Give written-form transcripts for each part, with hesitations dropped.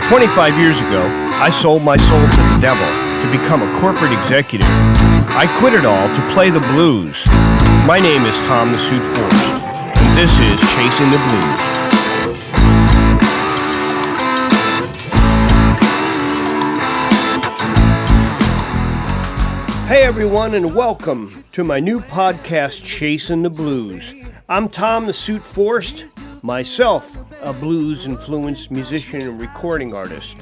25 years ago, I sold my soul to the devil to become a corporate executive. I quit it all to play the blues. My name is Tom The Suit Forst, and this is Chasing the Blues. Hey everyone, and welcome to my new podcast, Chasing the Blues. I'm Tom The Suit Forst, myself a blues-influenced musician and recording artist.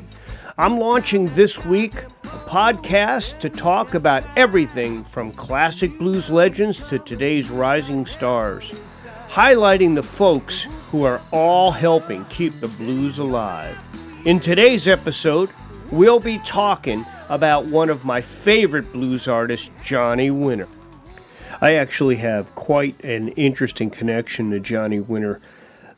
I'm launching this week a podcast to talk about everything from classic blues legends to today's rising stars, highlighting the folks who are all helping keep the blues alive. In today's episode, we'll be talking about one of my favorite blues artists, Johnny Winter. I actually have quite an interesting connection to Johnny Winter.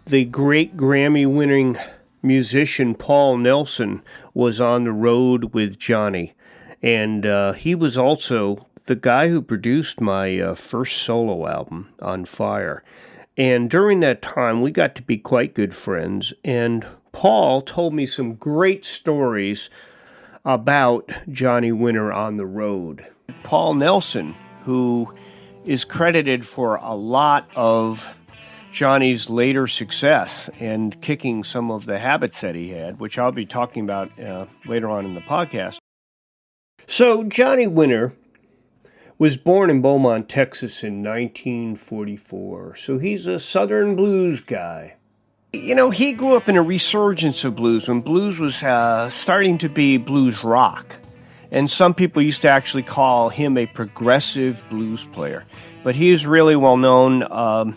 The great Grammy-winning musician Paul Nelson was on the road with Johnny, and he was also the guy who produced my first solo album, On Fire. And during that time, we got to be quite good friends, and Paul told me some great stories about Johnny Winter on the road. Paul Nelson, who is credited for a lot of Johnny's later success and kicking some of the habits that he had, which I'll be talking about later on in the podcast. So Johnny Winter was born in Beaumont, Texas in 1944. So he's a Southern blues guy. You know, he grew up in a resurgence of blues when blues was starting to be blues rock. And some people used to actually call him a progressive blues player. But he is really well known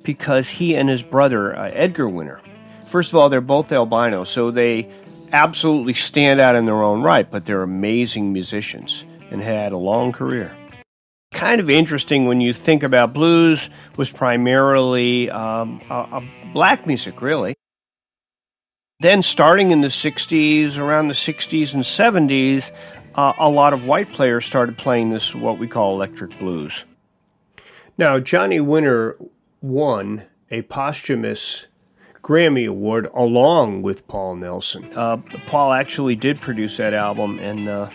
because he and his brother, Edgar Winter, first of all, they're both albino, so they absolutely stand out in their own right, but they're amazing musicians and had a long career. Kind of interesting when you think about blues was primarily a black music, really. Then starting in the 60s, around the 60s and 70s, a lot of white players started playing this, what we call electric blues. Now, Johnny Winter won a posthumous Grammy Award along with Paul Nelson. Paul actually did produce that album, and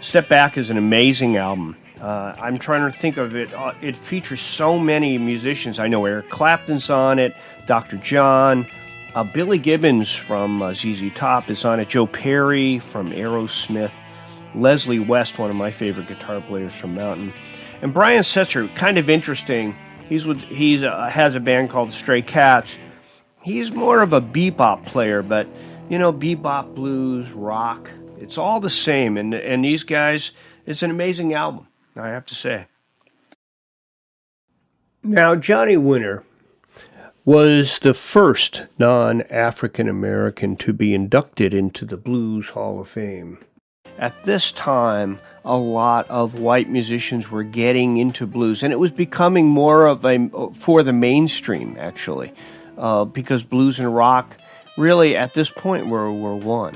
Step Back is an amazing album. I'm trying to think of it. It features so many musicians. I know Eric Clapton's on it, Dr. John, Billy Gibbons from ZZ Top is on it, Joe Perry from Aerosmith, Leslie West, one of my favorite guitar players from Mountain, and Brian Setzer. Kind of interesting. He has a band called Stray Cats. He's more of a bebop player, but, you know, bebop, blues, rock, it's all the same. And these guys, it's an amazing album, I have to say. Now, Johnny Winter was the first non-African American to be inducted into the Blues Hall of Fame. At this time, a lot of white musicians were getting into blues, and it was becoming more of for the mainstream, actually, because blues and rock really at this point were one.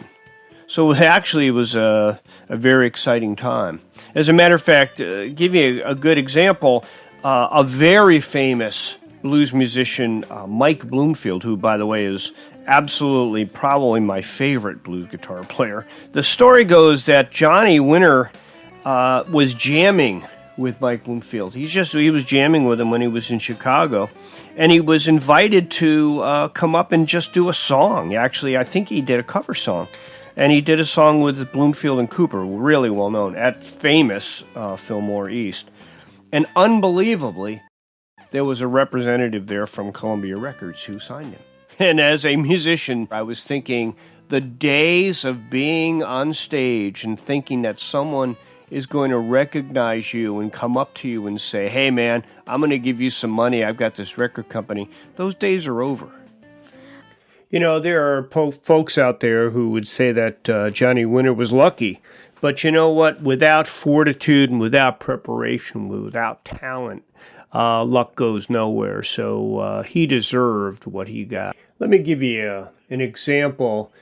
So it actually was a very exciting time. As a matter of fact, give you a good example, a very famous blues musician, Mike Bloomfield, who, by the way, is absolutely probably my favorite blues guitar player. The story goes that Johnny Winter was jamming with Mike Bloomfield. He was jamming with him when he was in Chicago, and he was invited to come up and just do a song. Actually, I think he did a cover song, and he did a song with Bloomfield and Cooper, really well known, at famous Fillmore East. And unbelievably, there was a representative there from Columbia Records who signed him. And as a musician, I was thinking the days of being on stage and thinking that someone is going to recognize you and come up to you and say, hey man, I'm going to give you some money, I've got this record company. Those days are over. You know, there are folks out there who would say that Johnny Winter was lucky. But you know what? Without fortitude and without preparation, without talent, luck goes nowhere. So he deserved what he got. Let me give you an example.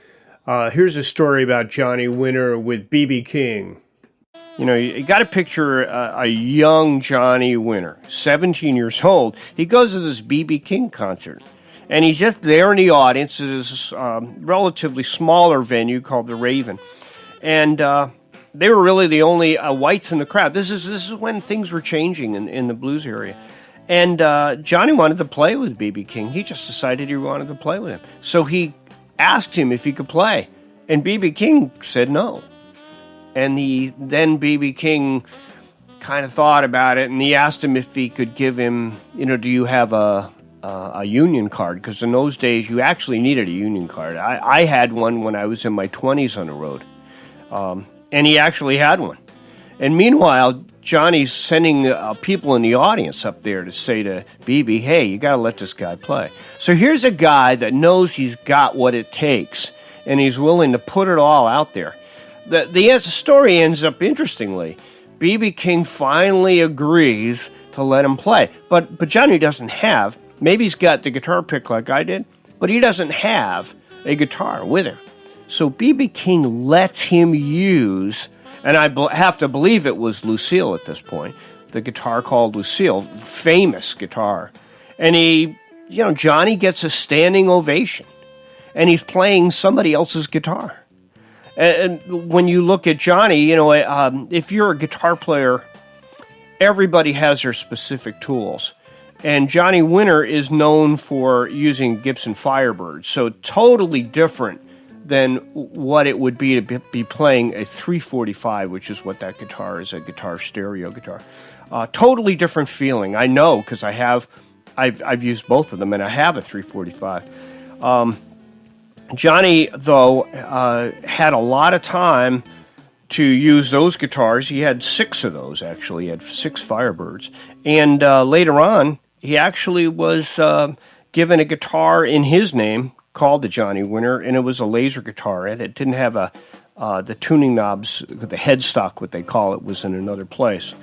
Here's a story about Johnny Winter with B.B. King. You know, you got to picture a young Johnny Winter, 17 years old. He goes to this B.B. King concert. And he's just there in the audience at this relatively smaller venue called the Raven. And they were really the only whites in the crowd. This is when things were changing in the blues area. And Johnny wanted to play with B.B. King. He just decided he wanted to play with him. So he asked him if he could play. And B.B. King said no. And then B.B. King kind of thought about it, and he asked him if he could give him, do you have a union card? Because in those days, you actually needed a union card. I had one when I was in my 20s on the road. And he actually had one. And meanwhile, Johnny's sending people in the audience up there to say to BB, hey, you got to let this guy play. So here's a guy that knows he's got what it takes, and he's willing to put it all out there. The story ends up interestingly. B.B. King finally agrees to let him play. But Johnny doesn't have, maybe he's got the guitar pick like I did, but he doesn't have a guitar with him. So B.B. King lets him use, and I have to believe it was Lucille at this point, the guitar called Lucille, famous guitar. And Johnny gets a standing ovation, and he's playing somebody else's guitar. And when you look at Johnny, if you're a guitar player, everybody has their specific tools. And Johnny Winter is known for using Gibson Firebirds, so totally different than what it would be to be playing a 345, which is what that guitar is, a guitar stereo guitar. Totally different feeling. I know because I've used both of them, and I have a 345. Johnny, though, had a lot of time to use those guitars. He had 6 of those, actually. He had 6 Firebirds. And later on, he actually was given a guitar in his name called the Johnny Winter, and it was a laser guitar. And it didn't have the tuning knobs, the headstock, what they call it, was in another place.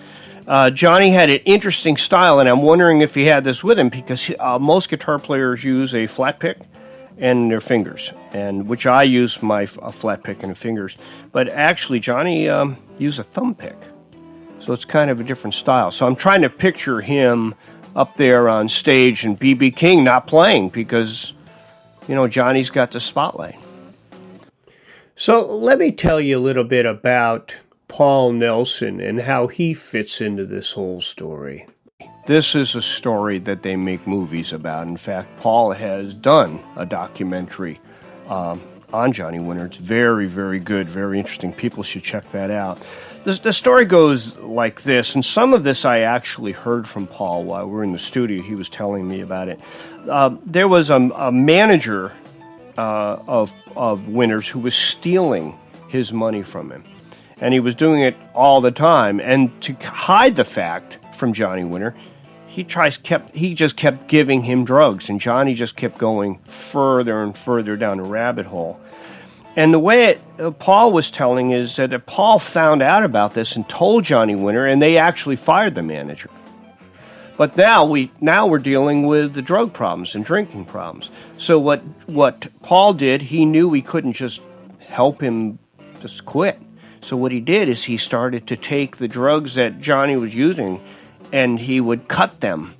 Johnny had an interesting style, and I'm wondering if he had this with him, because most guitar players use a flat pick and their fingers, and which I use a flat pick and fingers. But actually, Johnny used a thumb pick, so it's kind of a different style. So I'm trying to picture him up there on stage and B.B. King not playing because, Johnny's got the spotlight. So let me tell you a little bit about Paul Nelson and how he fits into this whole story. This is a story that they make movies about. In fact, Paul has done a documentary on Johnny Winter. It's very, very good, very interesting. People should check that out. The story goes like this, and some of this I actually heard from Paul while we were in the studio. He was telling me about it. There was a manager of Winter's who was stealing his money from him, and he was doing it all the time. And to hide the fact from Johnny Winter, he just kept giving him drugs, and Johnny just kept going further and further down the rabbit hole. And the way Paul was telling is that Paul found out about this and told Johnny Winter, and they actually fired the manager. But now we're dealing with the drug problems and drinking problems. So what Paul did, he knew he couldn't just help him just quit. So what he did is he started to take the drugs that Johnny was using, and he would cut them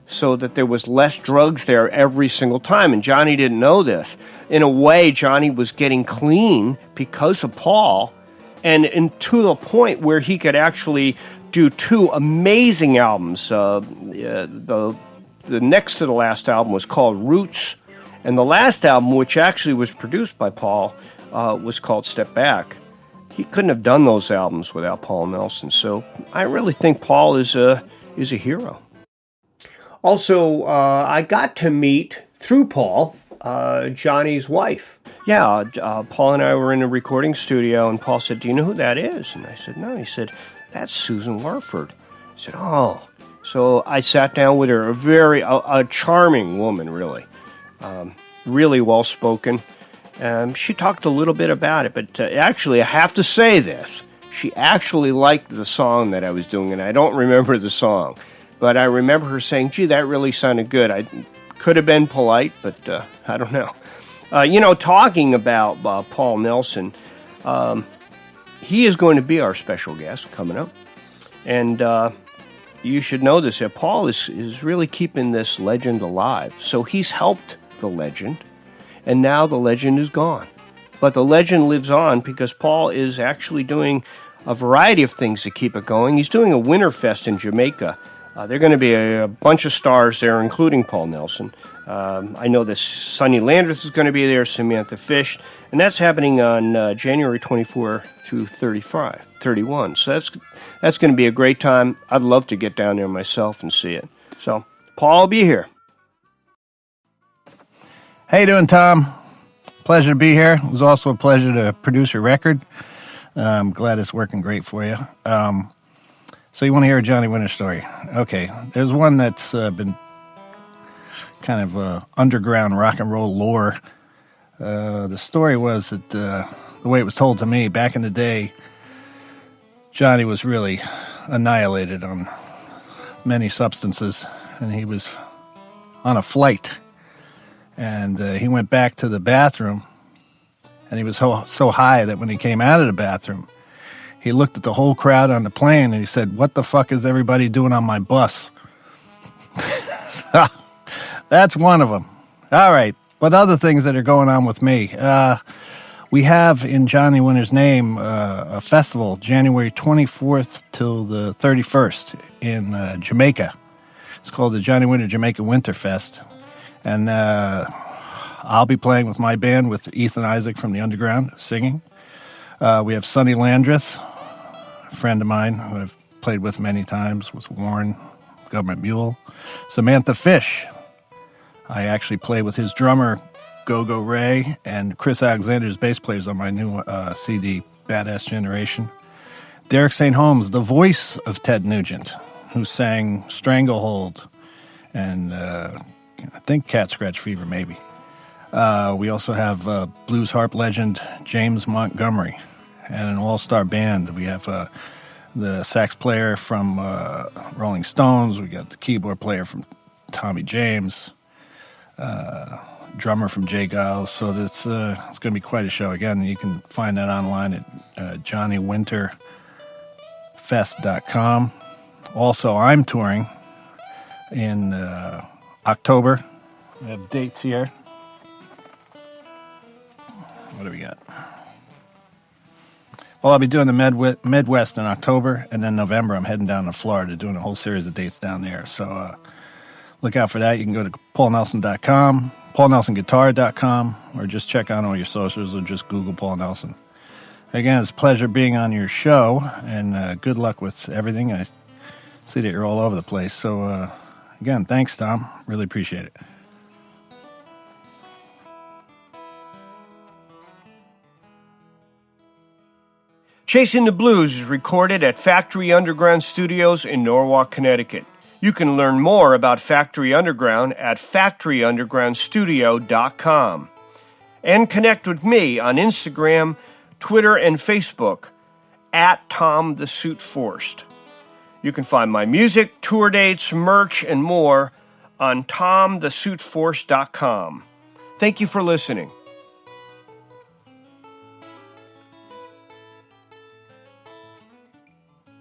so that there was less drugs there every single time. And Johnny didn't know this. In a way, Johnny was getting clean because of Paul, and to the point where he could actually do 2 amazing albums. The next to the last album was called Roots, and the last album, which actually was produced by Paul, was called Step Back. He couldn't have done those albums without Paul Nelson. So I really think Paul is a hero. Also, I got to meet, through Paul, Johnny's wife. Yeah, Paul and I were in a recording studio, and Paul said, do you know who that is? And I said, no. He said, that's Susan Larford. I said, oh. So I sat down with her, a charming woman, really. Really well-spoken. She talked a little bit about it, but actually, I have to say this. She actually liked the song that I was doing, and I don't remember the song. But I remember her saying, gee, that really sounded good. I could have been polite, but I don't know. Talking about Paul Nelson, he is going to be our special guest coming up. And you should know this. Paul is really keeping this legend alive. So he's helped the legend, and now the legend is gone. But the legend lives on because Paul is actually doing a variety of things to keep it going. He's doing a Winterfest in Jamaica. There are going to be a bunch of stars there, including Paul Nelson. I know that Sonny Landreth is going to be there, Samantha Fish, and that's happening on January 24 through 31. So that's going to be a great time. I'd love to get down there myself and see it. So Paul will be here. How you doing, Tom? Pleasure to be here. It was also a pleasure to produce your record. I'm glad it's working great for you. So you want to hear a Johnny Winter story? Okay, there's one that's been kind of underground rock and roll lore. The story was that the way it was told to me, back in the day, Johnny was really annihilated on many substances, and he was on a flight. And he went back to the bathroom, and he was so high that when he came out of the bathroom, he looked at the whole crowd on the plane, and he said, "What the fuck is everybody doing on my bus?" So that's one of them. All right, but other things that are going on with me. We have in Johnny Winter's name a festival, January 24th till the 31st in Jamaica. It's called the Johnny Winter Jamaica Winterfest. And I'll be playing with my band with Ethan Isaac from the Underground singing. We have Sonny Landreth, a friend of mine who I've played with many times, with Warren, Government Mule. Samantha Fish. I actually play with his drummer, Go-Go Ray, and Chris Alexander's bass players on my new CD, Badass Generation. Derek St. Holmes, the voice of Ted Nugent, who sang Stranglehold and I think Cat Scratch Fever, maybe. We also have blues harp legend James Montgomery and an all-star band. We have the sax player from Rolling Stones. We got the keyboard player from Tommy James, drummer from Jay Giles. So it's going to be quite a show. Again, you can find that online at johnnywinterfest.com. Also, I'm touring in October. We have dates here. What do we got? Well, I'll be doing the Midwest in October, and then November I'm heading down to Florida, doing a whole series of dates down there. So look out for that. You can go to paulnelson.com, paulnelsonguitar.com, or just check out all your socials, or just Google Paul Nelson. Again, it's a pleasure being on your show, and good luck with everything. I see that you're all over the place. So, again, thanks, Tom. Really appreciate it. Chasing the Blues is recorded at Factory Underground Studios in Norwalk, Connecticut. You can learn more about Factory Underground at factoryundergroundstudio.com. And connect with me on Instagram, Twitter, and Facebook at Tom The Suit Forst. You can find my music, tour dates, merch, and more on tomthesuitforst.com. Thank you for listening.